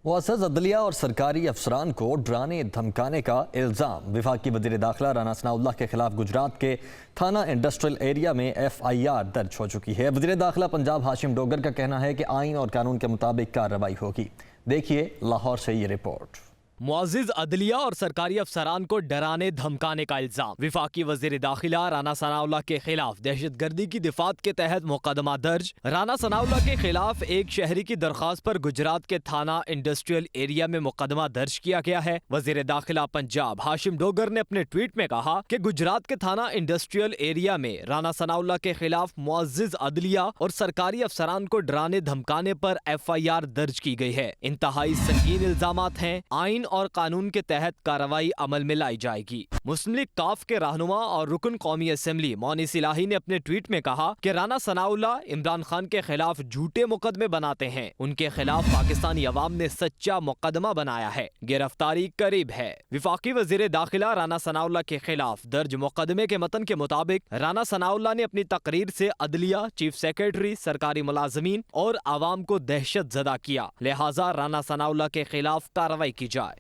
मुअज़्ज़ज़ अदलिया और सरकारी अफसरान को डराने धमकाने का इल्ज़ाम। वफाकी वज़ीर दाखिला राना सनाउल्लाह के खिलाफ गुजरात के थाना इंडस्ट्रियल एरिया में FIR दर्ज हो चुकी है। वज़ीर दाखिला पंजाब हाशिम डोगर का कहना है कि आइन और कानून के मुताबिक कार्रवाई होगी। देखिए लाहौर से ये रिपोर्ट। मुअज़्ज़िज़ अदलिया और सरकारी अफसरान को डराने धमकाने का इल्जाम। वफाकी वज़ीर दाखिला राना सनाउल्लाह के खिलाफ दहशतगर्दी की दिफात के तहत मुकदमा दर्ज। राना सनाउल्लाह के खिलाफ एक शहरी की दरख्वास्त पर गुजरात के थाना इंडस्ट्रियल एरिया में मुकदमा दर्ज किया गया है। वज़ीर दाखिला पंजाब हाशिम डोगर ने अपने ट्वीट में कहा कि गुजरात के थाना इंडस्ट्रियल एरिया में राना सनाउल्लाह के खिलाफ मुअज़्ज़िज़ अदलिया और सरकारी अफसरान को डराने धमकाने पर FIR दर्ज की गई है। इंतहाई संगीन इल्जामात हैं। आइन और कानून के तहत कार्रवाई अमल में लाई जाएगी। मुस्लिम लीग काफ के रहनुमा और रुकन कौमी असेंबली मोनिस इलाही ने अपने ट्वीट में कहा कि राना सनाउल्लाह इमरान खान के खिलाफ झूठे मुकदमे बनाते हैं। उनके खिलाफ पाकिस्तानी अवाम ने सच्चा मुकदमा बनाया है। गिरफ्तारी करीब है। वफाकी वजीर दाखिला राना सनाउल्लाह के खिलाफ दर्ज मुकदमे के मतन के मुताबिक राना सनाउल्लाह ने अपनी तकरीर से अदलिया, चीफ सेक्रेटरी, सरकारी मुलाजमीन और आवाम को दहशत ज़दा किया, लिहाजा राना सनाउल्लाह के खिलाफ कार्रवाई की जाए।